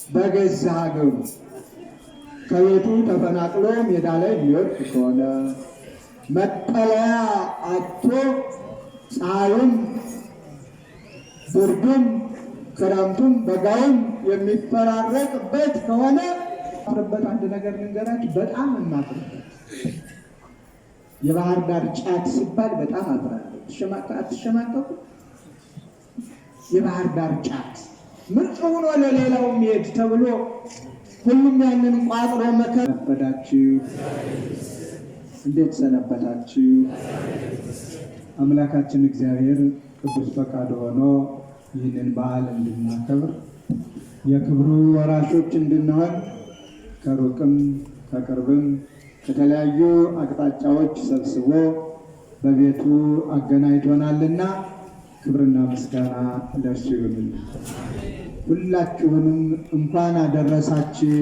በገዛ ሀገሩ ከቤቱ ተፈናቅሎ ሜዳ ላይ ሊወድቅ ከሆነ መጠለያ አጥቶ ፀሐዩም ብርዱም ክረምቱም በጋውም የሚፈራረቅበት ከሆነ አፍርበት አንድ ነገር ልንገራችሁ፣ በጣም እናፍርበት። የባህር ዳር ጫት ሲባል በጣም አፍራለሁ። አትሸማቀቁ። የባህር ዳር ጫት ምርጥ ሆኖ ለሌላው የሚሄድ ተብሎ ሁሉም ያንን ቋጥሮ መከር ሰነበታችሁ። እንዴት ሰነበታችሁ? አምላካችን እግዚአብሔር ቅዱስ ፈቃድ ሆኖ ይህንን በዓል እንድናከብር የክብሩ ወራሾች እንድንሆን ከሩቅም ከቅርብም ከተለያዩ አቅጣጫዎች ሰብስቦ በቤቱ አገናኝቶናልና ክብርና ምስጋና ለእርሱ ይሁን። ሁላችሁንም እንኳን አደረሳችሁ።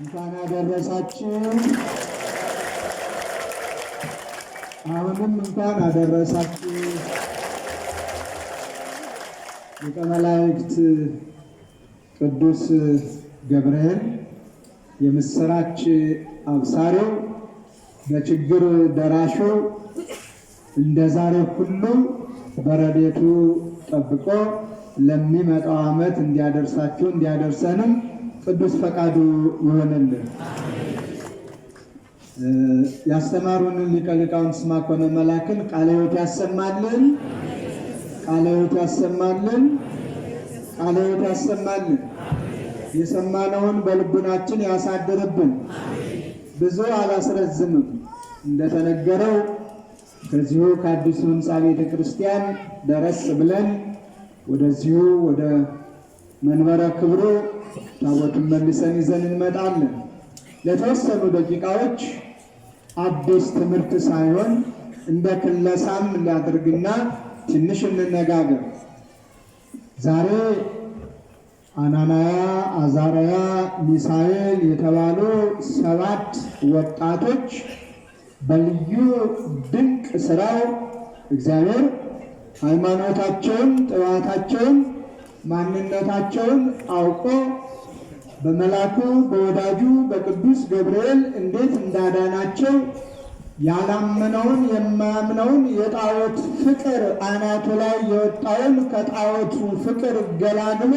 እንኳን አደረሳችሁ። አሁንም እንኳን አደረሳችሁ። ሊቀ መላእክት ቅዱስ ገብርኤል የምስራች አብሳሪው በችግር ደራሹ እንደ ዛሬ ሁሉ በረድኤቱ ጠብቆ ለሚመጣው ዓመት እንዲያደርሳችሁ እንዲያደርሰንም ቅዱስ ፈቃዱ ይሆንልን። ያስተማሩንን ሊቀ ሊቃውንት ስምዐኮነ መላክን ቃለ ሕይወት ያሰማልን፣ ቃለ ሕይወት ያሰማልን፣ ቃለ ሕይወት ያሰማልን። የሰማነውን በልቡናችን ያሳድርብን። ብዙ አላስረዝምም። እንደተነገረው ከዚሁ ከአዲሱ ሕንፃ ቤተ ክርስቲያን ደረስ ብለን ወደዚሁ ወደ መንበረ ክብሩ ታቦቱን መልሰን ይዘን እንመጣለን። ለተወሰኑ ደቂቃዎች አዲስ ትምህርት ሳይሆን እንደ ክለሳም ሊያደርግና ትንሽ እንነጋገር። ዛሬ አናንያ፣ አዛርያ፣ ሚሳኤል የተባሉ 7 ወጣቶች በልዩ ድንቅ ስራው እግዚአብሔር ሃይማኖታቸውን፣ ጥዋታቸውን፣ ማንነታቸውን አውቆ በመላኩ በወዳጁ በቅዱስ ገብርኤል እንዴት እንዳዳናቸው ያላመነውን የማያምነውን የጣዖት ፍቅር አናቱ ላይ የወጣውን ከጣዖቱ ፍቅር ገላግሎ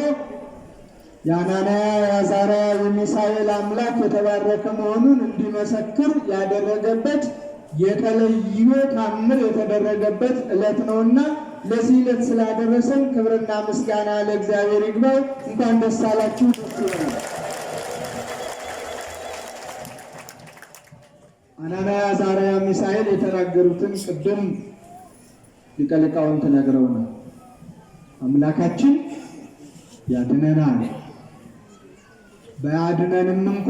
የአናንያ የአዛርያ የሚሳኤል አምላክ የተባረከ መሆኑን እንዲመሰክር ያደረገበት የተለየ ታምር የተደረገበት ዕለት ነውና ለዚህ ዕለት ስላደረሰን ክብርና ምስጋና ለእግዚአብሔር ይግባው። እንኳን ደስ አላችሁ። አናንያ፣ አዛርያ፣ ሚሳኤል የተናገሩትን ቅድም ሊቀ ሊቃውንት ነግረውናል። አምላካችን ያድነናል። ባያድነንም እንኳ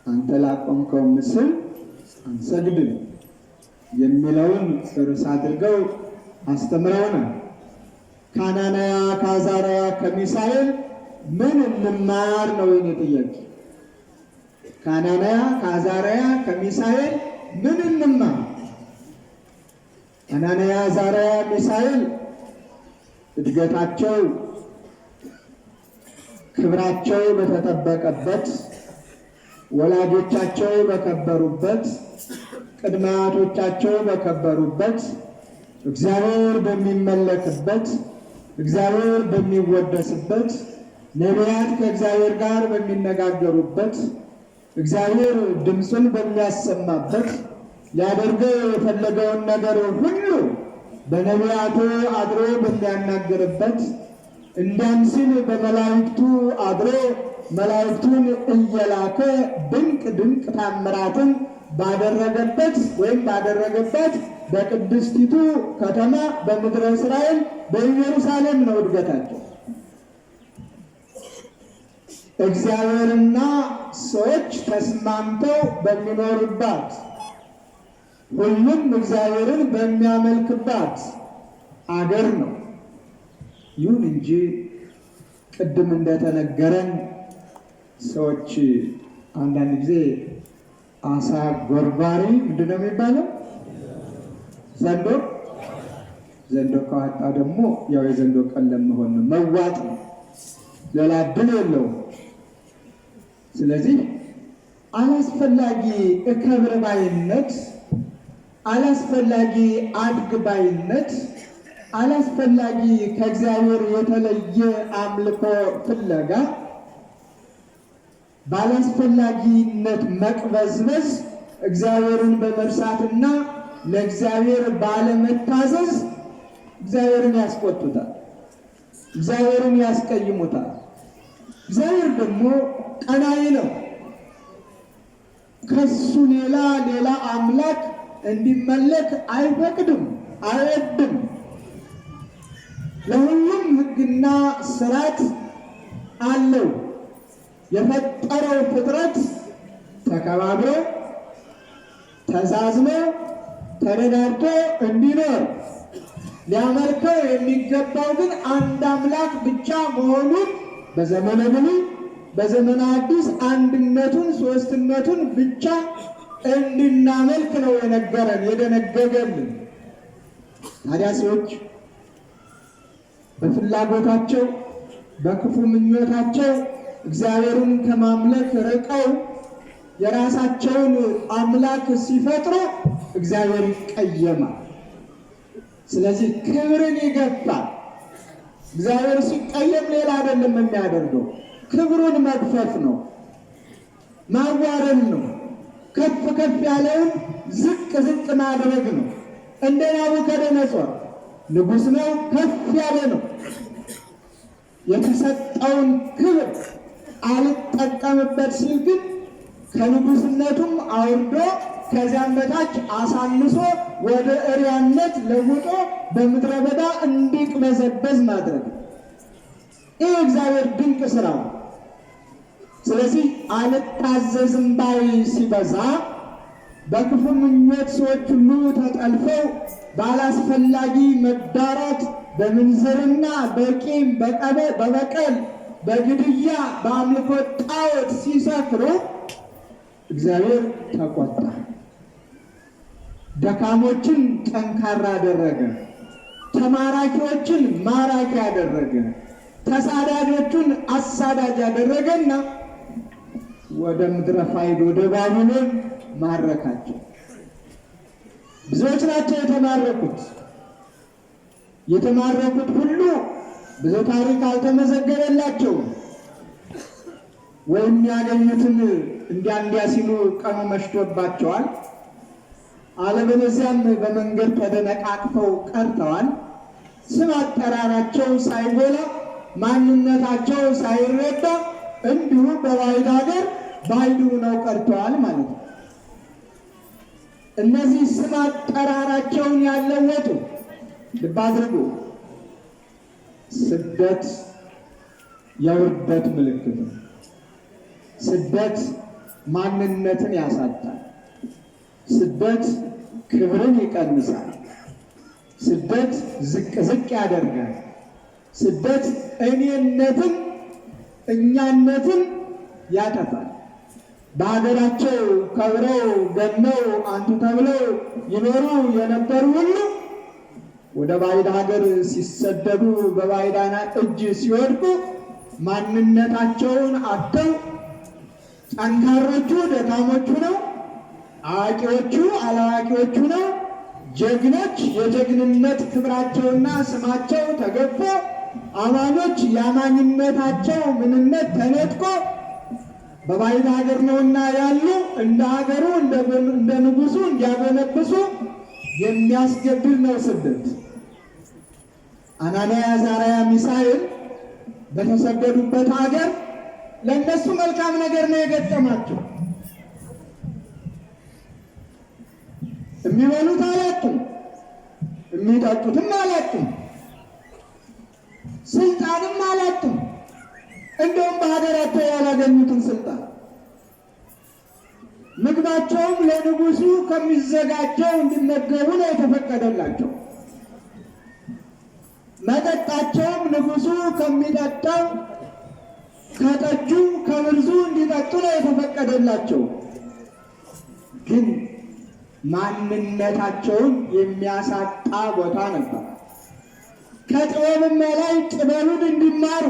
አንተ ላቆምከው ምስል አንሰግድም የሚለውን ርዕስ አድርገው አስተምረውናል። ከአናንያ፣ ከአዛርያ፣ ከሚሳኤል ምን እንማር ነው የኔ ጥያቄ። ከአናንያ፣ ከአዛርያ፣ ከሚሳኤል ምን እንማር? አናንያ፣ አዛርያ፣ ሚሳኤል እድገታቸው ክብራቸው በተጠበቀበት፣ ወላጆቻቸው በከበሩበት፣ ቅድመ አያቶቻቸው በከበሩበት፣ እግዚአብሔር በሚመለክበት፣ እግዚአብሔር በሚወደስበት፣ ነቢያት ከእግዚአብሔር ጋር በሚነጋገሩበት፣ እግዚአብሔር ድምፁን በሚያሰማበት፣ ሊያደርገው የፈለገውን ነገር ሁሉ በነቢያቱ አድሮ በሚያናግርበት፣ እንዳም ሲል በመላእክቱ አድሮ መላእክቱን እየላከ ድንቅ ድንቅ ታምራትን ባደረገበት ወይም ባደረገበት በቅድስቲቱ ከተማ በምድረ እስራኤል በኢየሩሳሌም ነው እድገታቸው። እግዚአብሔርና ሰዎች ተስማምተው በሚኖሩባት፣ ሁሉም እግዚአብሔርን በሚያመልክባት አገር ነው። ይሁን እንጂ ቅድም እንደተነገረን ሰዎች አንዳንድ ጊዜ አሳ ጎርጓሪ ምንድን ነው የሚባለው? ዘንዶ ካወጣ ደግሞ ያው የዘንዶ ቀለም መሆን ነው፣ መዋጥ ነው። ሌላ ዕድል የለውም። ስለዚህ አላስፈላጊ እከብር ባይነት፣ አላስፈላጊ አድግ ባይነት፣ አላስፈላጊ ከእግዚአብሔር የተለየ አምልኮ ፍለጋ፣ ባላስፈላጊነት መቅበዝበዝ እግዚአብሔርን በመርሳትና ለእግዚአብሔር ባለመታዘዝ እግዚአብሔርን ያስቆጡታል፣ እግዚአብሔርን ያስቀይሙታል። እግዚአብሔር ደግሞ ቀናኢ ነው። ከሱ ሌላ አምላክ እንዲመለክ አይፈቅድም፣ አይወድም። ለሁሉም ሕግና ስርዓት አለው። የፈጠረው ፍጥረት ተከባብሮ ተዛዝኖ ተረዳድቶ እንዲኖር፣ ሊያመልከው የሚገባው ግን አንድ አምላክ ብቻ መሆኑን በዘመነ ብሉይ በዘመነ አዲስ አንድነቱን ሦስትነቱን ብቻ እንድናመልክ ነው የነገረን የደነገገልን። ታዲያ ሰዎች በፍላጎታቸው በክፉ ምኞታቸው እግዚአብሔርን ከማምለክ ርቀው የራሳቸውን አምላክ ሲፈጥሩ እግዚአብሔር ይቀየማል። ስለዚህ ክብርን ይገፋል። እግዚአብሔር ሲቀየም ሌላ አይደለም የሚያደርገው፣ ክብሩን መግፈፍ ነው፣ ማዋረድ ነው፣ ከፍ ከፍ ያለውን ዝቅ ዝቅ ማድረግ ነው። እንደ ናቡከደነፆር ንጉሥ ነው፣ ከፍ ያለ ነው። የተሰጠውን ክብር አልጠቀምበት ሲል ግን ከንጉሥነቱም አውርዶ ከዚያም በታች አሳንሶ ወደ እሪያነት ለውጦ በምድረ በዳ እንዲቅበዘበዝ ማድረግ ይህ እግዚአብሔር ድንቅ ስራው። ስለዚህ አልታዘዝም ባይ ሲበዛ በክፉ ምኞት ሰዎች ሁሉ ተጠልፈው ባላስፈላጊ መዳራት፣ በምንዝርና፣ በቂም፣ በበቀል፣ በግድያ፣ በአምልኮ ጣዖት ሲሰፍሩ እግዚአብሔር ተቆጣ። ደካሞችን ጠንካራ አደረገ፣ ተማራኪዎችን ማራኪ አደረገ፣ ተሳዳጆቹን አሳዳጅ አደረገና ወደ ምድረ ፋይድ ወደ ባቢሎን ማረካቸው። ብዙዎች ናቸው የተማረኩት። የተማረኩት ሁሉ ብዙ ታሪክ አልተመዘገበላቸውም። ወይም ያገኙትን እንዲያ ሲሉ ቀኑ መሽቶባቸዋል። አለበለዚያም በመንገድ ተደነቃቅፈው ቀርተዋል። ስም አጠራራቸው ሳይጎላ ማንነታቸው ሳይረዳ እንዲሁ በባዕድ ሀገር ባዕድ ሆነው ቀርተዋል ማለት ነው። እነዚህ ስም አጠራራቸውን ያለወጡ ልብ አድርጉ። ስደት የውርደት ምልክት ነው። ስደት ማንነትን ያሳጣል። ስደት ክብርን ይቀንሳል። ስደት ዝቅ ዝቅ ያደርጋል። ስደት እኔነትን እኛነትን ያጠፋል። በሀገራቸው ከብረው ገነው አንቱ ተብለው ይኖሩ የነበሩ ሁሉ ወደ ባዕድ ሀገር ሲሰደዱ በባዕዳን እጅ ሲወድቁ ማንነታቸውን አጥተው ጠንካሮቹ ደካሞቹ ነው፣ አዋቂዎቹ አላዋቂዎቹ ነው፣ ጀግኖች የጀግንነት ክብራቸውና ስማቸው ተገፎ አማኞች የአማኝነታቸው ምንነት ተነጥቆ በባዕድ ሀገር ነውና ያሉ እንደ ሀገሩ እንደ ንጉሱ እንዲያጎነብሱ የሚያስገድል ነው ስደት። አናንያ አዛርያ ሚሳኤል በተሰደዱበት ሀገር ለእነሱ መልካም ነገር ነው የገጠማቸው። የሚበሉት አላጡም፣ የሚጠጡትም አላጡም፣ ስልጣንም አላጡም። እንደውም በሀገራቸው ያላገኙትን ስልጣን ምግባቸውም ለንጉሱ ከሚዘጋጀው እንዲመገቡ ነው የተፈቀደላቸው። መጠጣቸውም ንጉሱ ከሚጠጣው ከጠጁ ከብርዙ እንዲጠጡ ነው የተፈቀደላቸው። ግን ማንነታቸውን የሚያሳጣ ቦታ ነበር። ከጥበብም በላይ ጥበብን እንዲማሩ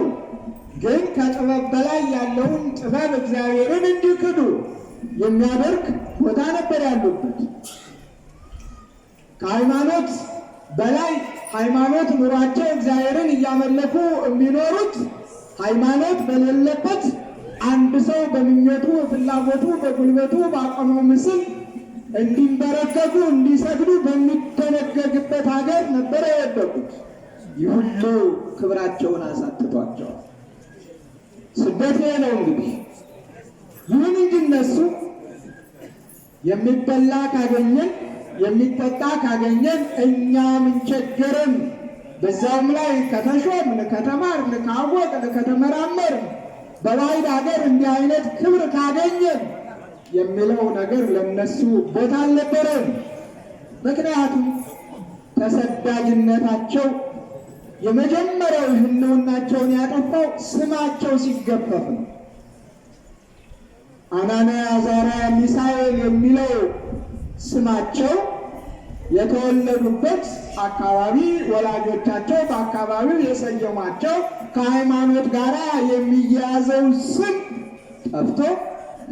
ግን ከጥበብ በላይ ያለውን ጥበብ እግዚአብሔርን እንዲክዱ የሚያደርግ ቦታ ነበር ያሉበት። ከሃይማኖት በላይ ሃይማኖት ኑሯቸው እግዚአብሔርን እያመለኩ የሚኖሩት ሃይማኖት በሌለበት አንድ ሰው በምኞቱ ፍላጎቱ በጉልበቱ ባቆመው ምስል እንዲንበረከኩ እንዲሰግዱ በሚደነገግበት ሀገር ነበረ የወደቁት። ይህ ሁሉ ክብራቸውን አሳጥቷቸዋል። ስደት ነው እንግዲህ። ይሁን እንጂ እነሱ የሚበላ ካገኘን የሚጠጣ ካገኘን እኛ ምን ቸገረን፣ በዛውም ላይ ከተሾምን ከተማርን ካወቅን ከተመራመርን በባዕድ ሀገር እንዲህ አይነት ክብር ካገኘን የሚለው ነገር ለነሱ ቦታ አልነበረም። ምክንያቱም ተሰዳጅነታቸው የመጀመሪያው ሕልውናቸውን ያጠፋው ስማቸው ሲገፈፍ ነው። አናንያ አዛርያ ሚሳኤል የሚለው ስማቸው የተወለዱበት አካባቢ ወላጆቻቸው በአካባቢው የሰየሟቸው ከሃይማኖት ጋር የሚያያዘው ስም ጠፍቶ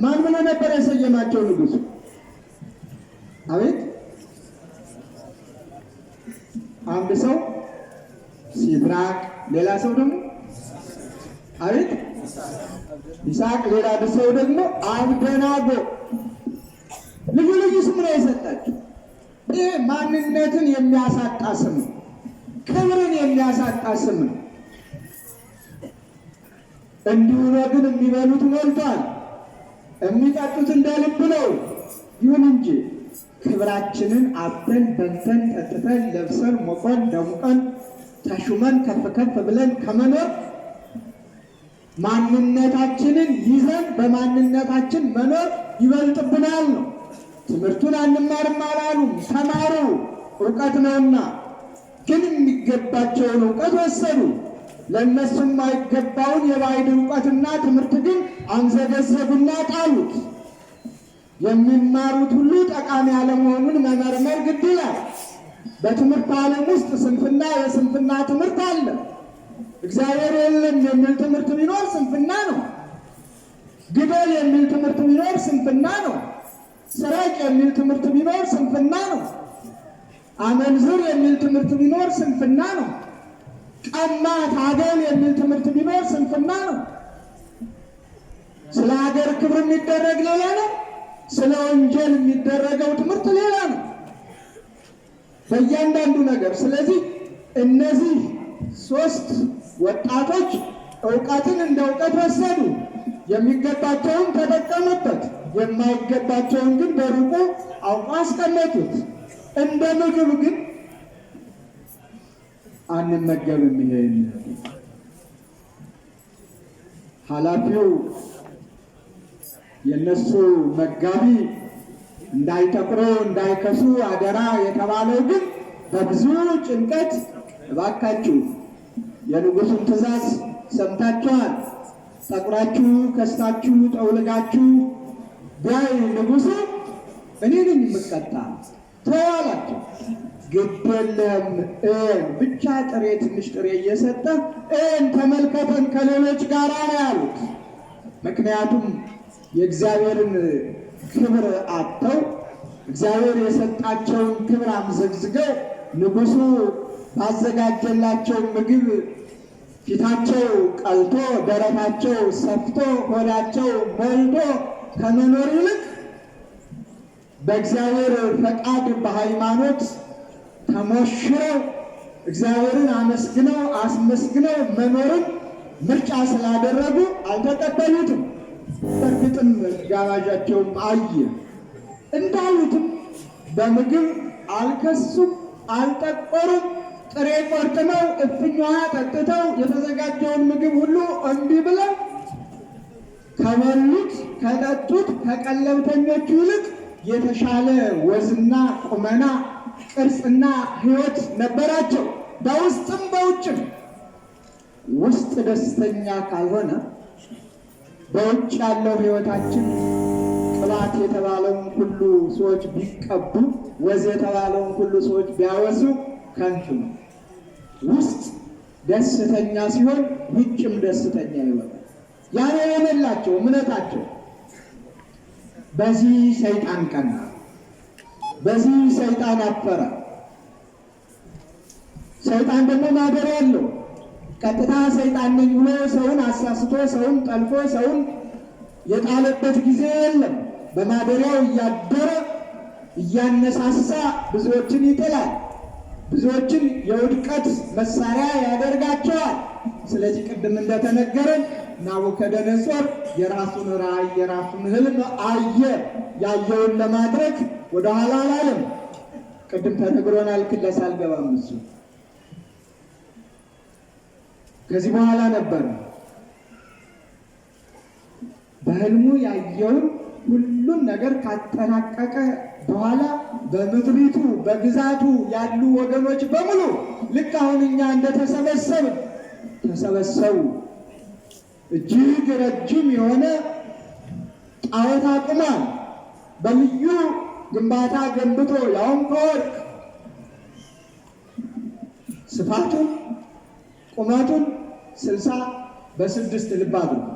ማን ብሎ ነበር የሰየማቸው ንጉሡ? አቤት አንድ ሰው ሲድራቅ፣ ሌላ ሰው ደግሞ አቤት ይስሐቅ፣ ሌላ ሰው ደግሞ አብደናጎ። ልዩ ልዩ ስም ነው የሰጣቸው። ይህ ማንነትን የሚያሳጣ ስም ነው። ክብርን የሚያሳጣ ስም ነው። እንዲሁ ነው ግን የሚበሉት ሞልቷል፣ የሚጠጡት እንደ ልብ ነው። ይሁን እንጂ ክብራችንን አብተን በልተን ጠጥተን ለብሰን ሞቆን ደምቀን ተሹመን ከፍ ከፍ ብለን ከመኖር ማንነታችንን ይዘን በማንነታችን መኖር ይበልጥብናል ነው። ትምህርቱን አንማርም አላሉም፣ ተማሩ፣ እውቀት ነውና። ግን የሚገባቸውን እውቀት ወሰዱ። ለእነሱ የማይገባውን የባዕድ እውቀትና ትምህርት ግን አንዘገዘጉና ጣሉት። የሚማሩት ሁሉ ጠቃሚ አለመሆኑን መመርመር ግድ ይላል። በትምህርት ዓለም ውስጥ ስንፍና የስንፍና ትምህርት አለ። እግዚአብሔር የለም የሚል ትምህርት ቢኖር ስንፍና ነው። ግደል የሚል ትምህርት ቢኖር ስንፍና ነው። ስረቅ የሚል ትምህርት ቢኖር ስንፍና ነው። አመንዝር የሚል ትምህርት ቢኖር ስንፍና ነው። ቀማ ታገል የሚል ትምህርት ቢኖር ስንፍና ነው። ስለ ሀገር ክብር የሚደረግ ሌላ ነው። ስለ ወንጀል የሚደረገው ትምህርት ሌላ ነው። በእያንዳንዱ ነገር። ስለዚህ እነዚህ ሶስት ወጣቶች እውቀትን እንደ እውቀት ወሰዱ። የሚገባቸውን ተጠቀሙበት፣ የማይገባቸውን ግን በሩቁ አውቆ አስቀመጡት። እንደ ምግብ ግን አንመገብም። ይሄን ኃላፊው የነሱ መጋቢ እንዳይተቁሩ እንዳይከሱ አደራ የተባለው ግን በብዙ ጭንቀት እባካችሁ የንጉሡን ትእዛዝ ሰምታችኋል፣ ጠቁራችሁ ከስታችሁ ጠውልጋችሁ ቢያይ ንጉሡ እኔ ነኝ የምቀጣ ተዋላቸው። ግድ የለም ብቻ ጥሬ ትንሽ ጥሬ እየሰጠ ተመልከተን ከሌሎች ጋር ነው ያሉት። ምክንያቱም የእግዚአብሔርን ክብር አጥተው እግዚአብሔር የሰጣቸውን ክብር አምዘግዝገው ንጉሡ ባዘጋጀላቸው ምግብ ፊታቸው ቀልቶ ደረታቸው ሰፍቶ ሆዳቸው ሞልቶ ከመኖር ይልቅ በእግዚአብሔር ፈቃድ በሃይማኖት ተሞሽረው እግዚአብሔርን አመስግነው አስመስግነው መኖርን ምርጫ ስላደረጉ አልተቀበሉትም። በእርግጥም ጋባዣቸውም አየ። እንዳሉትም በምግብ አልከሱም፣ አልጠቆሩም። ጥሬ ቆርጥመው እፍኝ ውሃ ጠጥተው የተዘጋጀውን ምግብ ሁሉ እምቢ ብለው ከበሉት ከጠጡት ከቀለብተኞቹ ይልቅ የተሻለ ወዝና ቁመና ቅርጽና ሕይወት ነበራቸው። በውስጥም በውጭም። ውስጥ ደስተኛ ካልሆነ በውጭ ያለው ሕይወታችን ቅባት የተባለውን ሁሉ ሰዎች ቢቀቡ፣ ወዝ የተባለውን ሁሉ ሰዎች ቢያወሱ ከንቱ ነው። ውስጥ ደስተኛ ሲሆን ውጭም ደስተኛ ይሆናል። ያን የሆነላቸው እምነታቸው። በዚህ ሰይጣን ቀና፣ በዚህ ሰይጣን አፈረ። ሰይጣን ደግሞ ማደሪያ አለው። ቀጥታ ሰይጣን ነኝ ብሎ ሰውን አሳስቶ ሰውን ጠልፎ ሰውን የጣለበት ጊዜ የለም። በማደሪያው እያደረ እያነሳሳ ብዙዎችን ይጥላል፣ ብዙዎችን የውድቀት መሳሪያ ያደርጋቸዋል። ስለዚህ ቅድም እንደተነገረን ናቡከደነጾር የራሱን ራእይ የራሱን ህልም አየ። ያየውን ለማድረግ ወደኋላ አላለም። ቅድም ተነግሮናል። ክለሳ አልገባም እሱ ከዚህ በኋላ ነበር በህልሙ ያየውን ሁሉን ነገር ካጠናቀቀ በኋላ በምድሪቱ በግዛቱ ያሉ ወገኖች በሙሉ ልክ አሁን እኛ እንደተሰበሰብን ተሰበሰቡ። እጅግ ረጅም የሆነ ጣዖት አቁሟል። በልዩ ግንባታ ገንብቶ ያውም ከወርቅ ስፋቱን ቁመቱን 60 ልብ አድርጎ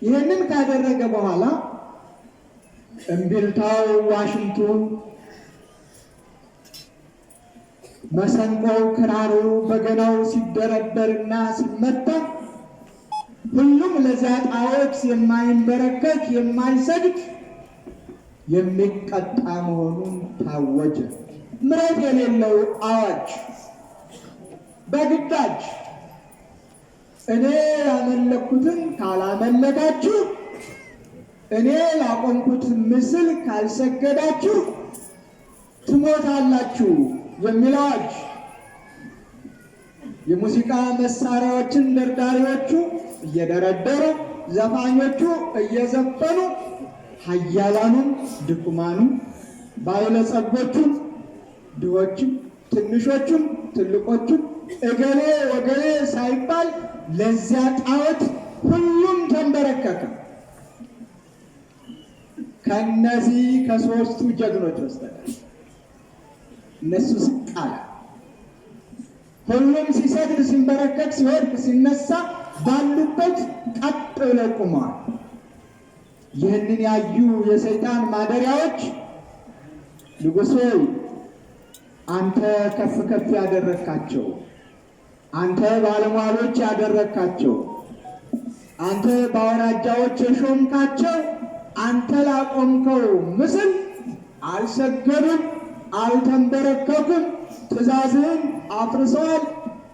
ይህንን ካደረገ በኋላ እምቢልታው፣ ዋሽንቱ፣ መሰንቆው፣ ክራሩ፣ በገናው ሲደረደርና ሲመታ ሁሉም ለዚያ ጣዖት የማይንበረከክ የማይሰግድ የሚቀጣ መሆኑን ታወጀ። ምሕረት የሌለው አዋጅ በግዳጅ እኔ ያመለኩትን ካላመለካችሁ፣ እኔ ላቆምኩት ምስል ካልሰገዳችሁ ትሞታላችሁ የሚል አዋጅ። የሙዚቃ መሳሪያዎችን ደርዳሪዎቹ እየደረደሩ ዘፋኞቹ እየዘፈኑ ኃያላኑም ድኩማኑም ባለጸጎቹም ድሆችም ትንሾቹም ትልቆቹም እገሌ ወገሌ ሳይባል ለዚያ ጣዖት ሁሉም ተንበረከከ። ከነዚህ ከሶስቱ ጀግኖች በስተቀር እነሱ ዝቅ አለ። ሁሉም ሲሰግድ ሲንበረከክ ሲወድቅ ሲነሳ ባሉበት ቀጥ ብለው ቆመዋል። ይህንን ያዩ የሰይጣን ማደሪያዎች ንጉሥ ሆይ አንተ ከፍ ከፍ ያደረካቸው፣ አንተ ባለሟሎች ያደረካቸው፣ አንተ በአውራጃዎች የሾምካቸው አንተ ላቆምከው ምስል አልሰገዱም፣ አልተንበረከኩም፣ ትእዛዝህን አፍርሰዋል፣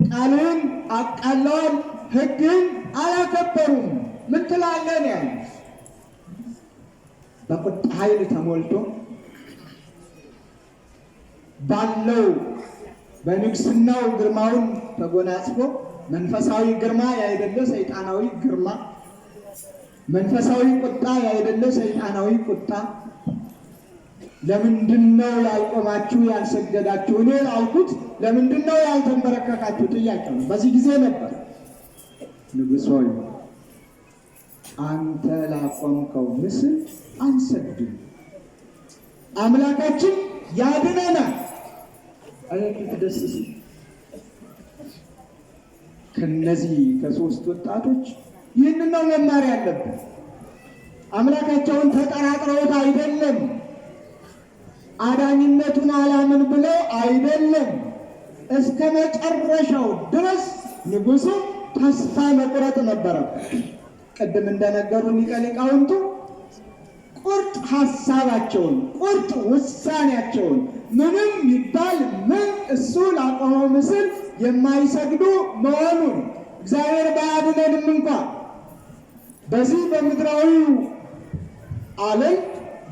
ቃልህን አቃለዋል፣ ሕግህን አላከበሩም። ምን ትላለህ ያሉት በቁጣ ኃይል ተሞልቶ ባለው በንግስናው ግርማውን ተጎናጽፎ መንፈሳዊ ግርማ ያይደለ ሰይጣናዊ ግርማ፣ መንፈሳዊ ቁጣ ያይደለ ሰይጣናዊ ቁጣ። ለምንድነው ያልቆማችሁ ያልሰገዳችሁ? እኔ አልኩት ለምንድነው ያልተንበረከካችሁ? ጥያቄ ነው። በዚህ ጊዜ ነበር ንጉሥ ሆይ አንተ ላቆምከው ምስል አንሰግድም፣ አምላካችን ያድነናል። አያችሁ ደስ ሲል ከነዚህ ከሶስት ወጣቶች ይህንን ነው መማር ያለብን። አምላካቸውን ተጠራጥረውት አይደለም፣ አዳኝነቱን አላምን ብለው አይደለም። እስከ መጨረሻው ድረስ ንጉሡ ተስፋ መቁረጥ ነበረበት። ቅድም እንደነገሩ ሊቀ ሊቃውንቱ ቁርጥ ሀሳባቸውን ቁርጥ ውሳኔያቸውን ምንም ይባል ምን እሱ ላቆመው ምስል የማይሰግዱ መሆኑን እግዚአብሔር ባያድነንም እንኳን በዚህ በምድራዊው ዓለም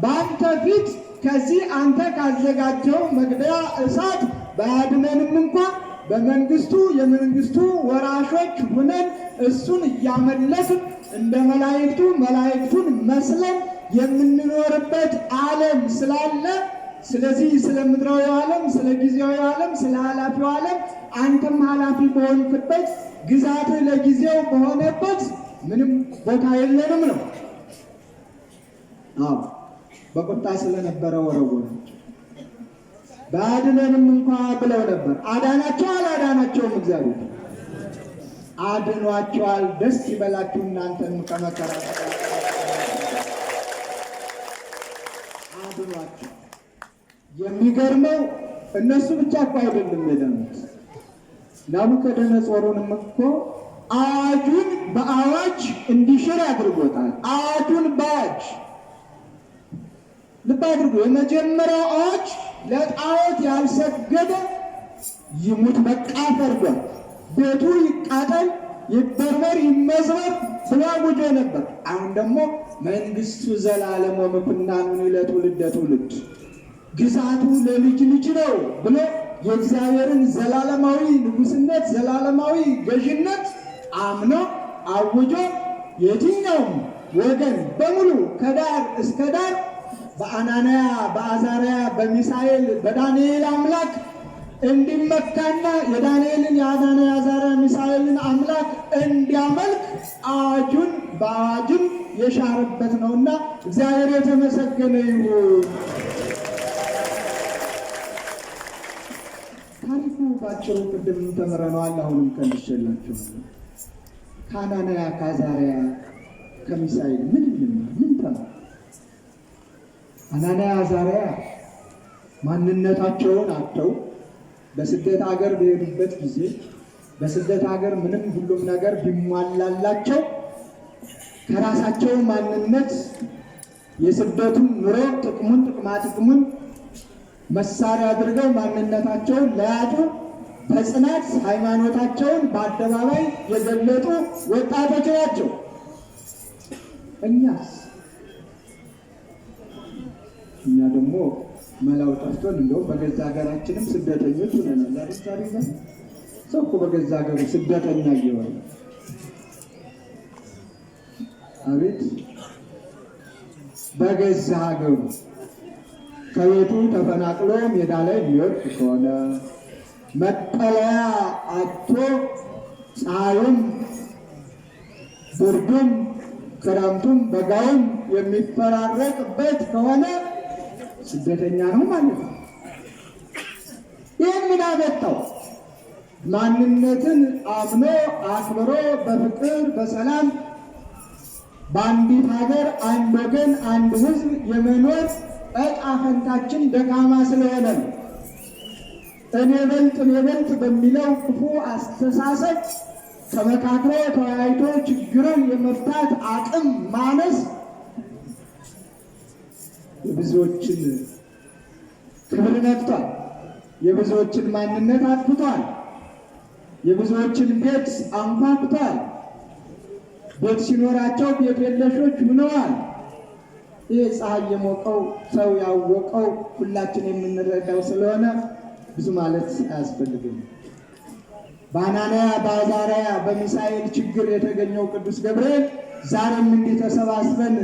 በአንተ ፊት ከዚህ አንተ ካዘጋጀው መግደያ እሳት ባያድነንም እንኳን በመንግስቱ የመንግስቱ ወራሾች ሁነን እሱን እያመለክን እንደ መላእክቱ መላእክቱን መስለን የምንኖርበት ዓለም ስላለ፣ ስለዚህ ስለ ምድራዊ ዓለም፣ ስለ ጊዜያዊ ዓለም፣ ስለ ኃላፊው ዓለም አንተም ኃላፊ በሆንክበት ግዛትህ ለጊዜው በሆነበት ምንም ቦታ የለንም ነው። አዎ በቁጣ ስለነበረ ወረወራቸው። ባድነንም እንኳ ብለው ነበር። አዳናቸው አላዳናቸውም? እግዚአብሔር አድኗቸዋል። ደስ ይበላችሁ እናንተን ከመከራ አድኗቸው። የሚገርመው እነሱ ብቻ እኮ አይደለም የዳኑት። ናቡከደነጾርንም እኮ አዋጁን በአዋጅ እንዲሽር አድርጎታል። አዋጁን በአዋጅ ልብ አድርጎ የመጀመሪያው አዋጅ ለጣዖት ያልሰገደ ይሙት በቃ ፈርዷል። ቤቱ ይቃጠል፣ ይበርበር፣ ይመዝበር ብሎ አውጆ ነበር። አሁን ደግሞ መንግስቱ ዘላለም ወምኩናኑ ለትውልደ ትውልድ ግዛቱ ለልጅ ልጅ ነው ብሎ የእግዚአብሔርን ዘላለማዊ ንጉስነት ዘላለማዊ ገዥነት አምኖ አውጆ የትኛውም ወገን በሙሉ ከዳር እስከ ዳር በአናንያ በአዛርያ በሚሳኤል በዳንኤል አምላክ እንዲመካና የዳንኤልን የአናንያ አዛርያ ሚሳኤልን አምላክ እንዲያመልክ አዋጁን በአዋጅም የሻረበት ነውና እግዚአብሔር የተመሰገነ ይሁን። ታሪኩ ባጭሩ ቅድም ተምረነዋል። አሁንም ከልሼላችሁ ከአናንያ ከአዛርያ ከሚሳኤል ምን ተማር? አናንያ አዛርያ ማንነታቸውን አጥተው በስደት ሀገር በሄዱበት ጊዜ በስደት ሀገር ምንም ሁሉም ነገር ቢሟላላቸው ከራሳቸው ማንነት የስደቱን ኑሮ ጥቅሙን መሳሪያ አድርገው ማንነታቸውን ለያጡ በጽናት ሃይማኖታቸውን በአደባባይ የገለጡ ወጣቶች ናቸው። እኛ ደግሞ መላው ጠፍቶን እንደውም በገዛ ሀገራችንም ስደተኞች ሆነናል። አይደል? ሰው እኮ በገዛ ሀገሩ ስደተኛ እየሆነ አቤት! በገዛ ሀገሩ ከቤቱ ተፈናቅሎ ሜዳ ላይ ሊወድቅ ከሆነ መጠለያ አጥቶ ፀሐዩም ብርዱም ክረምቱም በጋውም የሚፈራረቅበት ከሆነ ስደተኛ ነው ማለት ነው። ይህን ምን አመጣው? ማንነትን አምኖ አክብሮ በፍቅር በሰላም በአንዲት ሀገር አንድ ወገን አንድ ሕዝብ የመኖር ዕጣ ፈንታችን ደካማ ስለሆነ ነው። እኔ በልጥ በሚለው ክፉ አስተሳሰብ ተመካክሮ ተወያይቶ ችግርን የመፍታት አቅም ማነስ የብዙዎችን ክብር ነክቷል። የብዙዎችን ማንነት አጥፍቷል። የብዙዎችን ቤት አንኳኩቷል። ቤት ሲኖራቸው ቤት የለሾች ሆነዋል። ይህ ፀሐይ የሞቀው ሰው ያወቀው ሁላችን የምንረዳው ስለሆነ ብዙ ማለት አያስፈልግም። በአናንያ በአዛርያ በሚሳኤል ችግር የተገኘው ቅዱስ ገብርኤል ዛሬም እንዲህ ተሰባስበን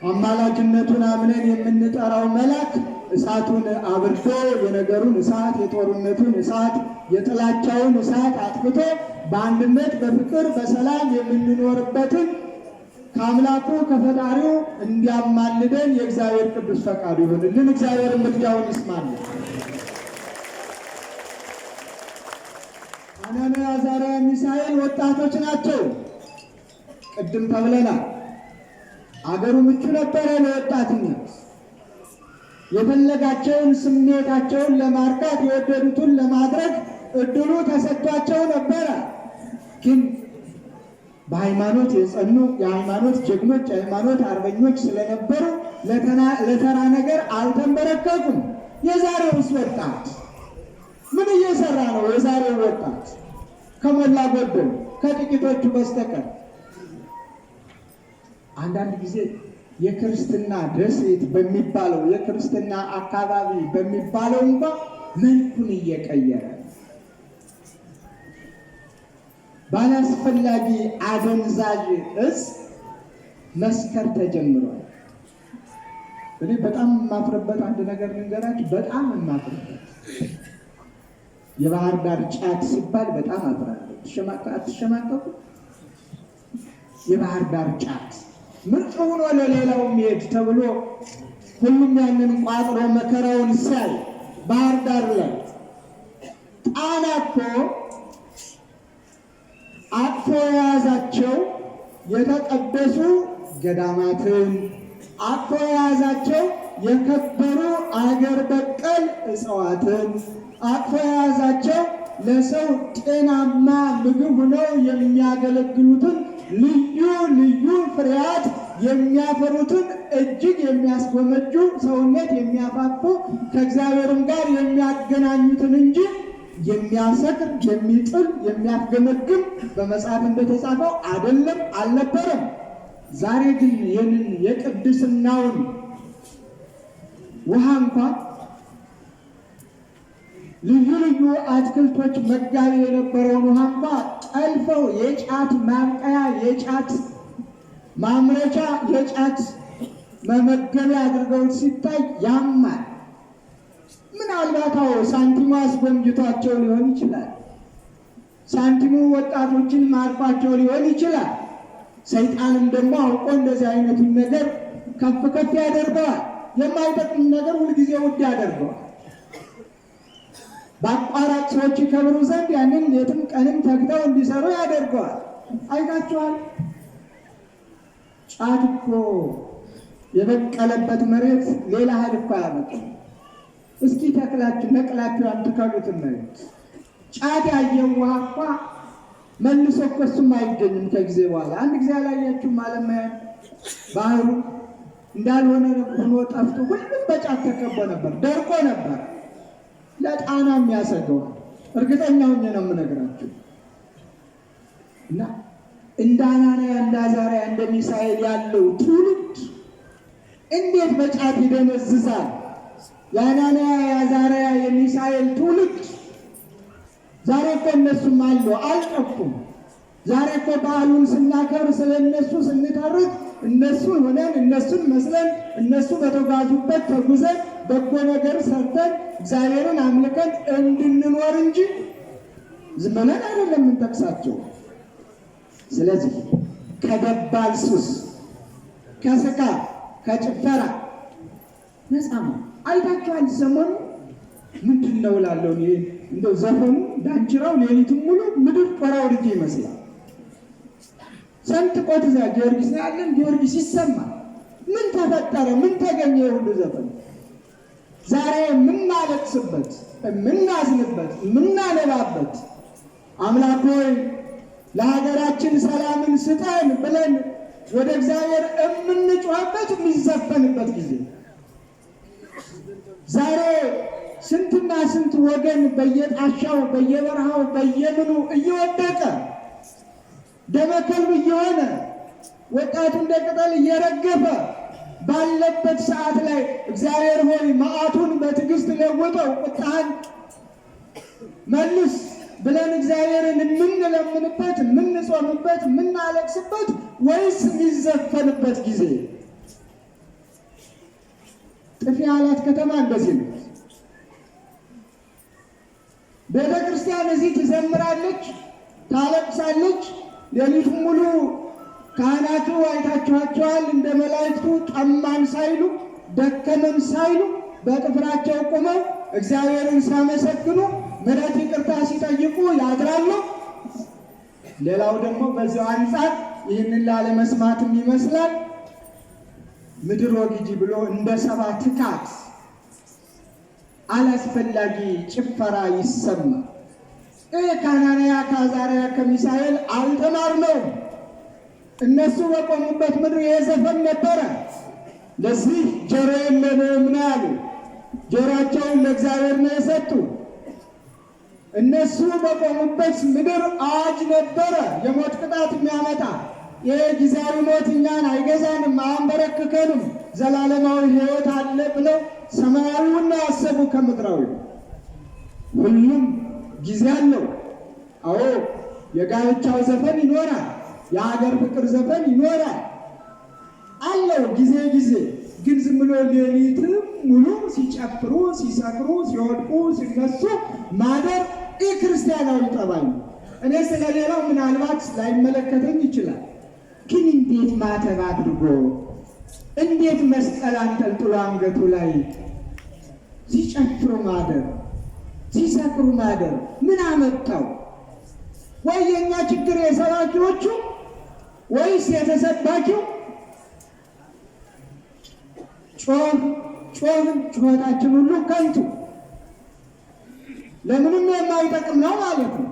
አማላጅነቱን አምነን የምንጠራው መልአክ እሳቱን አብርዶ የነገሩን እሳት የጦርነቱን እሳት የጥላቻውን እሳት አጥፍቶ በአንድነት በፍቅር በሰላም የምንኖርበትን ከአምላኩ ከፈጣሪው እንዲያማልደን የእግዚአብሔር ቅዱስ ፈቃዱ ይሆንልን። እግዚአብሔር ምልጃውን ይስማልን። አናንያ አዛርያ ሚሳኤል ወጣቶች ናቸው። ቅድም ተብለናል። አገሩ ምቹ ነበረ ለወጣትነት። የፈለጋቸውን ስሜታቸውን ለማርካት የወደዱትን ለማድረግ እድሉ ተሰጥቷቸው ነበረ። ግን በሃይማኖት የጸኑ የሃይማኖት ጀግኖች የሃይማኖት አርበኞች ስለነበሩ ለተራ ነገር አልተንበረከኩም። የዛሬውስ ወጣት ምን እየሰራ ነው? የዛሬው ወጣት ከሞላ ጎደል ከጥቂቶቹ በስተቀር አንዳንድ ጊዜ የክርስትና ደሴት በሚባለው የክርስትና አካባቢ በሚባለው እንኳ መልኩን እየቀየረ ባላስፈላጊ አደንዛዥ እጽ መስከር ተጀምሯል። እኔ በጣም የማፍርበት አንድ ነገር ልንገራችሁ። በጣም የማፍርበት የባህር ዳር ጫት ሲባል በጣም አፍራለሁ። አትሸማቀቁ። የባህር ዳር ጫት ምርጥ ሆኖ ለሌላው የሚሄድ ተብሎ ሁሉም ያንን ቋጥሮ መከራውን ሲያይ ባህር ዳር ላይ ጣና እኮ አቅፎ የያዛቸው የተቀደሱ ገዳማትን አቅፎ የያዛቸው የከበሩ አገር በቀል እጽዋትን አቅፎ የያዛቸው ለሰው ጤናማ ምግብ ሆነው የሚያገለግሉትን ልዩ ልዩ ፍሬያት የሚያፈሩትን እጅግ የሚያስጎመጁ ሰውነት የሚያፋፉ ከእግዚአብሔርም ጋር የሚያገናኙትን እንጂ የሚያሰክር የሚጥል የሚያስገመግም በመጽሐፍ እንደተጻፈው አይደለም፣ አልነበረም። ዛሬ ግን ይህንን የቅድስናውን ውሃ እንኳን ልዩ ልዩ አትክልቶች መጋቢ የነበረውን ውሃ እንኳን ጠልፈው የጫት ማብቀያ፣ የጫት ማምረቻ፣ የጫት መመገቢያ አድርገው ሲታይ ያማል። ምናልባት ሳንቲሙ አስጎምጅቷቸው ሊሆን ይችላል። ሳንቲሙ ወጣቶችን ማርኳቸው ሊሆን ይችላል። ሰይጣንም ደግሞ አውቆ እንደዚህ አይነቱን ነገር ከፍ ከፍ ያደርገዋል። የማይጠቅም ነገር ሁልጊዜ ውድ ያደርገዋል። በአቋራጭ ሰዎች ይከብሩ ዘንድ ያንን ሌትም ቀንም ተግተው እንዲሰሩ ያደርገዋል። አይታችኋል። ጫት እኮ የበቀለበት መሬት ሌላ እህል እኮ አያመጣም። እስኪ ተክላችሁ ነቅላችሁ ያምትከሉትን መሬት ጫት ያየው ውሃ እኳ መልሶ እኮ እሱም አይገኝም ከጊዜ በኋላ። አንድ ጊዜ አላያችሁም? አለማያ ባህሩ እንዳልሆነ ሆኖ ጠፍቶ ሁሉም በጫት ተከቦ ነበር፣ ደርቆ ነበር። ለጣና የሚያሰገው እርግጠኛ ሆኜ ነው የምነግራችሁ። እና እንደ አናንያ እንደ አዛርያ እንደ ሚሳኤል ያለው ትውልድ እንዴት በጫት ይደነዝዛል? የአናንያ የአዛርያ የሚሳኤል ትውልድ ዛሬ እኮ እነሱም አሉ፣ አልጠፉም። ዛሬ እኮ በዓሉን ስናከብር ስለ እነሱ ስንተርክ እነሱ ሆነን እነሱን መስለን እነሱ በተጓዙበት ተጉዘን በጎ ነገር ሰርተን እግዚአብሔርን አምልከን እንድንኖር እንጂ ዝም ብለን አይደለም የምንጠቅሳቸው። ስለዚህ ከደባል ሱስ፣ ከስካር፣ ከጭፈራ ነፃ ነው። አይታችኋል። ሰሞኑ ምንድን ነው እላለሁ እኔ እንደው ዘፈኑ ዳንኪራው ሌሊቱን ሙሉ ምድር ጦር አውርጄ ይመስላል። ሰንጥቆት እዛ ጊዮርጊስ ነው ያለን። ጊዮርጊስ ይሰማል። ምን ተፈጠረ? ምን ተገኘ? የሁሉ ዘፈን ዛሬ የምናለቅስበት፣ የምናዝንበት፣ የምናነባበት አምላክ ሆይ ለሀገራችን ሰላምን ስጠን ብለን ወደ እግዚአብሔር የምንጮህበት የሚዘፈንበት ጊዜ ዛሬ ስንትና ስንት ወገን በየጣሻው በየበረሃው በየምኑ እየወደቀ ደመከልብ እየሆነ ወጣቱ እንደ ቅጠል እየረገፈ ባለበት ሰዓት ላይ እግዚአብሔር ሆይ መዓቱን በትዕግስት ለውጠው ቁጣህን መልስ ብለን እግዚአብሔርን የምንለምንበት፣ የምንጾምበት፣ የምናለቅስበት ወይስ የሚዘፈንበት ጊዜ? ጥፊ ያላት ከተማ እንደዚህ ነው። ቤተ ክርስቲያን እዚህ ትዘምራለች፣ ታለቅሳለች። ሌሊቱን ሙሉ ካህናቱ አይታችኋቸዋል። እንደ መላእክቱ ጠማን ሳይሉ ደከመን ሳይሉ በጥፍራቸው ቆመው እግዚአብሔርን ሲያመሰግኑ ምሕረት ይቅርታ ሲጠይቁ ያድራሉ። ሌላው ደግሞ በዚያው አንጻር ይህንን ላለመስማትም ይመስላል ምድር ወግጂ ብሎ እንደ ሰባ ትካት አላስፈላጊ ጭፈራ ይሰማል። ከአናንያ ከአዛርያ ከሚሳኤል አልተማርነውም። እነሱ በቆሙበት ምድር የዘፈን ነበረ። ለዚህ ጆሮ የለንም ነው ያሉ። ጆሮአቸውን ለእግዚአብሔር ነው የሰጡ። እነሱ በቆሙበት ምድር አዋጅ ነበረ፣ የሞት ቅጣት የሚያመጣ። ይሄ ጊዜያዊ ሞት እኛን አይገዛንም፣ አያንበረክከንም፣ ዘላለማዊ ሕይወት አለ ብለው ሰማያዊውን ያሰቡ ከምድራዊ። ሁሉም ጊዜ አለው። አዎ የጋብቻው ዘፈን ይኖራል፣ የሀገር ፍቅር ዘፈን ይኖራል አለው ጊዜ ጊዜ። ግን ዝም ብሎ ሌሊትም ሙሉ ሲጨፍሩ ሲሰክሩ ሲወድቁ ሲነሱ ማደር ይህ ክርስቲያናዊ ጠባይ ነው። እኔ ስለሌላው ምናልባት ላይመለከተኝ ይችላል። ግን እንዴት ማተብ አድርጎ እንዴት መስቀል አንጠልጥሎ አንገቱ ላይ ሲጨፍሩ ማደር፣ ሲሰክሩ ማደር ምን አመጣው? ወይ የኛ ችግር የሰባኪዎቹ ወይስ የተሰባኪው? ጩኸታችን ሁሉ ከንቱ ለምንም የማይጠቅም ነው ማለት ነው።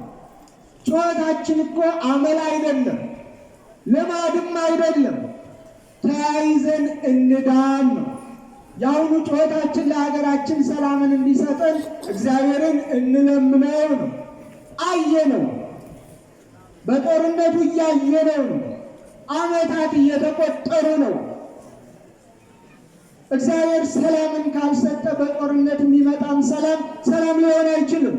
ጩኸታችን እኮ አመል አይደለም፣ ልማድም አይደለም። ተያይዘን እንዳን ነው። የአሁኑ ጩኸታችን ለሀገራችን ሰላምን እንዲሰጠን እግዚአብሔርን እንለምነው ነው። አየነው፣ በጦርነቱ እያየነው ነው። ዓመታት እየተቆጠሩ ነው። እግዚአብሔር ሰላምን ካልሰጠ በጦርነት የሚመጣም ሰላም ሊሆን አይችልም።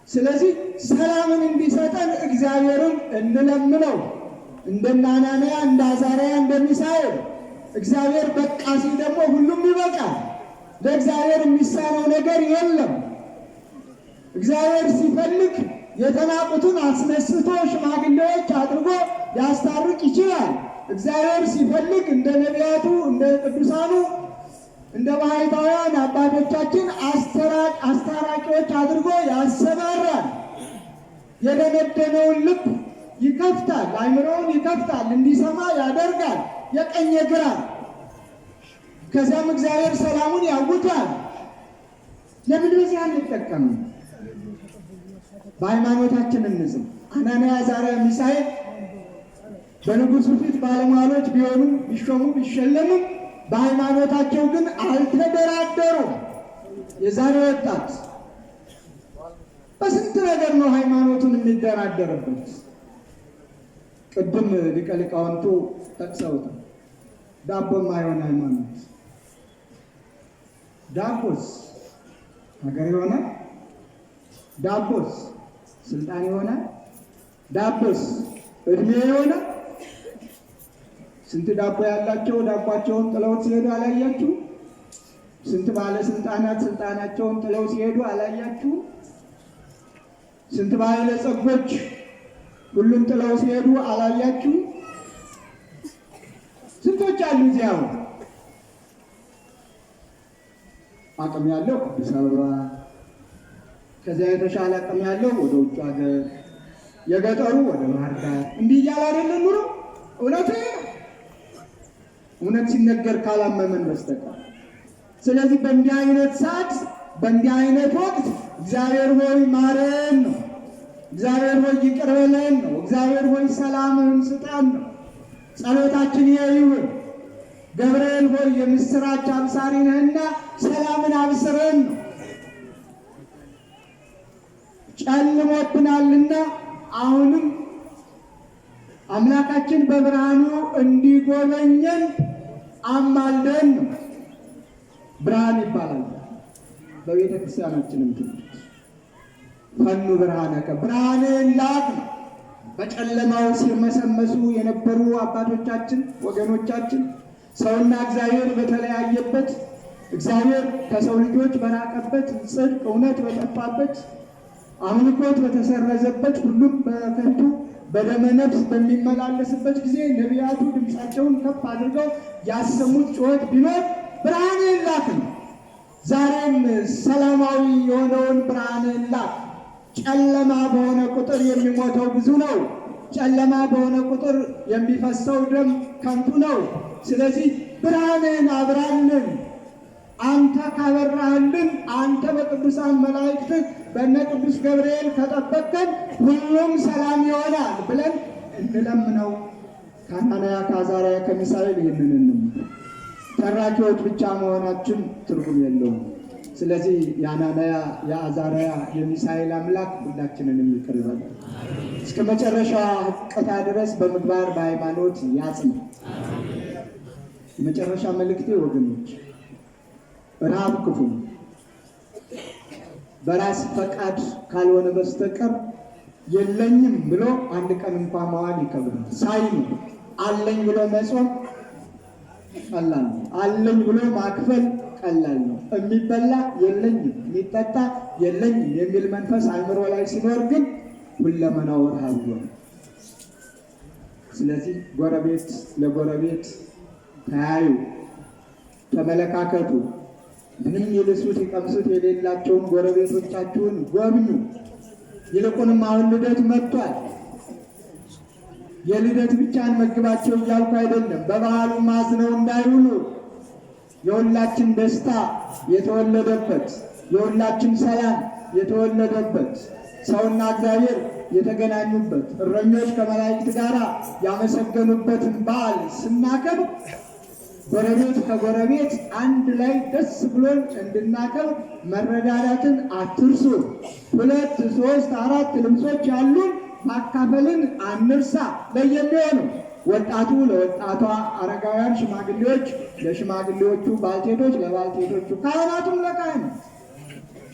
ስለዚህ ሰላምን እንዲሰጠን እግዚአብሔርን እንለምነው። እንደ አናንያ፣ እንደ አዛርያ፣ እንደ ሚሳኤል እግዚአብሔር በቃ ሲል ደግሞ ሁሉም ይበቃል። ለእግዚአብሔር የሚሳነው ነገር የለም። እግዚአብሔር ሲፈልግ የተናቁትን አስነስቶ ሽማግሌዎች አድርጎ ሊያስታርቅ ይችላል። እግዚአብሔር ሲፈልግ እንደ ነቢያቱ፣ እንደ ቅዱሳኑ፣ እንደ ባሕታውያን አባቶቻችን አስታራቂዎች አድርጎ ያሰማራል። የደነደነውን ልብ ይከፍታል፣ አእምሮውን ይከፍታል፣ እንዲሰማ ያደርጋል፣ የቀኝ የግራ። ከዚያም እግዚአብሔር ሰላሙን ያውጃል። ለምን በዚህ አንጠቀምም? በሃይማኖታችን እንዝም። አናንያ፣ አዛርያ፣ ሚሳኤል በንጉሱ ፊት ባለሟሎች ቢሆኑም ቢሾሙ ቢሸለሙም በሃይማኖታቸው ግን አልተደራደሩም። የዛሬ ወጣት በስንት ነገር ነው ሃይማኖቱን የሚደራደርበት። ቅድም ሊቀ ሊቃውንቱ ጠቅሰውታል። ዳቦ የማይሆን ሃይማኖት፣ ዳቦስ ሀገር የሆነ ዳቦስ ስልጣን የሆነ ዳቦስ እድሜ የሆነ ስንት ዳቦ ያላቸው ዳቦቸውን ጥለው ሲሄዱ አላያችሁ? ስንት ባለስልጣናት ስልጣናቸውን ጥለው ሲሄዱ አላያችሁ? ስንት ባለጸጎች ሁሉም ጥለው ሲሄዱ አላያችሁ? ስንቶች አሉ እዚያው። አቅም ያለው አዲስ አበባ፣ ከዚያ የተሻለ አቅም ያለው ወደ ውጭ ሀገር፣ የገጠሩ ወደ ባህር ዳር፣ እንዲህ እያለ አይደለም ኑሮ። እውነት ሲነገር ካላመመን በስተቀር። ስለዚህ በእንዲህ አይነት ሰዓት፣ በእንዲህ አይነት ወቅት እግዚአብሔር ሆይ ማረን ነው። እግዚአብሔር ሆይ ይቅር በለን ነው። እግዚአብሔር ሆይ ሰላምን ስጠን ነው። ጸሎታችን ይሁን። ገብርኤል ሆይ የምስራች አብሳሪ ነህና ሰላምን አብስረን ነው። ጨልሞብናልና አሁንም አምላካችን በብርሃኑ እንዲጎበኘን አማልደን ነው። ብርሃን ይባላል በቤተ ክርስቲያናችንም ትምህርት። ፈኑ ብርሃነከ፣ ብርሃንን ላክ ነው። በጨለማው ሲርመሰመሱ የነበሩ አባቶቻችን ወገኖቻችን ሰውና እግዚአብሔር በተለያየበት፣ እግዚአብሔር ከሰው ልጆች በራቀበት፣ ጽድቅ እውነት በጠፋበት፣ አምልኮት በተሰረዘበት፣ ሁሉም በከንቱ በደመ ነፍስ በሚመላለስበት ጊዜ ነቢያቱ ድምፃቸውን ከፍ አድርገው ያሰሙት ጩኸት ቢኖር ብርሃንን ላክ ነው። ዛሬም ሰላማዊ የሆነውን ብርሃንን ላክ። ጨለማ በሆነ ቁጥር የሚሞተው ብዙ ነው። ጨለማ በሆነ ቁጥር የሚፈሰው ደም ከንቱ ነው። ስለዚህ ብርሃንን አብራልን። አንተ ካበራህልን፣ አንተ በቅዱሳን መላእክትህ በእነ ቅዱስ ገብርኤል ከጠበቅከን ሁሉም ሰላም ይሆናል ብለን እንለምነው። ከአናንያ ከአዛርያ ከሚሳኤል ይህንን እንምር። ተራኪዎች ብቻ መሆናችን ትርጉም የለውም። ስለዚህ የአናንያ የአዛርያ የሚሳኤል አምላክ ሁላችንንም ይቅር ይበለን። እስከ መጨረሻ ሕቅታ ድረስ በምግባር በሃይማኖት ያጽና። የመጨረሻ መልእክቴ ወገኖች፣ ረሃብ ክፉ ነው። በራስ ፈቃድ ካልሆነ በስተቀር የለኝም ብሎ አንድ ቀን እንኳን መዋል ይከብዳል። ሳይኑ አለኝ ብሎ መጾም ቀላል ነው። አለኝ ብሎ ማክፈል ቀላል ነው። የሚበላ የለኝም፣ የሚጠጣ የለኝም የሚል መንፈስ አእምሮ ላይ ሲኖር ግን ሁለመናው ረሃብ ነው። ስለዚህ ጎረቤት ለጎረቤት ተያዩ፣ ተመለካከቱ። ምንም ይልሱት ይቀምሱት የሌላቸውን ጎረቤቶቻችሁን ጎብኙ። ይልቁንም አሁን ልደት መጥቷል። የልደት ብቻ እንመግባቸው እያልኩ አይደለም። በበዓሉ ማዝነው እንዳይውሉ የሁላችን ደስታ የተወለደበት፣ የሁላችን ሰላም የተወለደበት፣ ሰውና እግዚአብሔር የተገናኙበት፣ እረኞች ከመላእክት ጋር ያመሰገኑበትን በዓል ስናከብር ጎረቤት ከጎረቤት አንድ ላይ ደስ ብሎን እንድናከብር መረዳዳትን አትርሱ። 2፣ 3፣ 4 ልብሶች ያሉን ማካፈልን አንርሳ። ለየሚሆኑ ወጣቱ ለወጣቷ፣ አረጋውያን ሽማግሌዎች ለሽማግሌዎቹ፣ ባልቴቶች ለባልቴቶቹ፣ ካህናቱም ለካህናት፣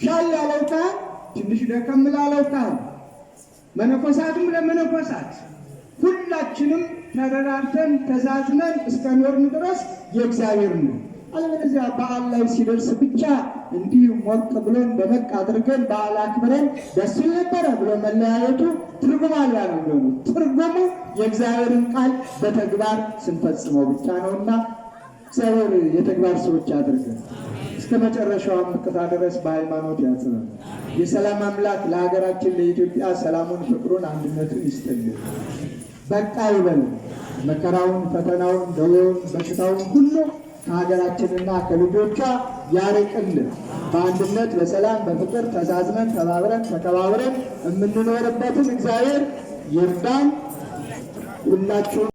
ሻል ያለው ካህን ትንሽ ደከም ላለው ካህን፣ መነኮሳቱም ለመነኮሳት፣ ሁላችንም ተረዳርተን ተዛዝነን እስከ ኖርን ድረስ የእግዚአብሔር ነው። አለበለዚያ በዓል ላይ ሲደርስ ብቻ እንዲህ ሞቅ ብሎን ደመቅ አድርገን በዓል አክብረን ደስ ይል ነበረ ብሎ መለያየቱ ትርጉም አልባ ነው የሚሆኑ። ትርጉሙ የእግዚአብሔርን ቃል በተግባር ስንፈጽመው ብቻ ነውና እግዚአብሔር የተግባር ሰዎች አድርገን እስከ መጨረሻው ምቅታ ድረስ በሃይማኖት ያጽናል። የሰላም አምላክ ለሀገራችን ለኢትዮጵያ ሰላሙን፣ ፍቅሩን፣ አንድነቱን ይስጥልን። በቃ ይበል። መከራውን፣ ፈተናውን፣ ደዌውን፣ በሽታውን ሁሉ ከሀገራችንና ከልጆቿ ያርቅልን። በአንድነት በሰላም በፍቅር ተዛዝነን ተባብረን ተከባብረን የምንኖርበትን እግዚአብሔር ይርዳን። ሁላችሁም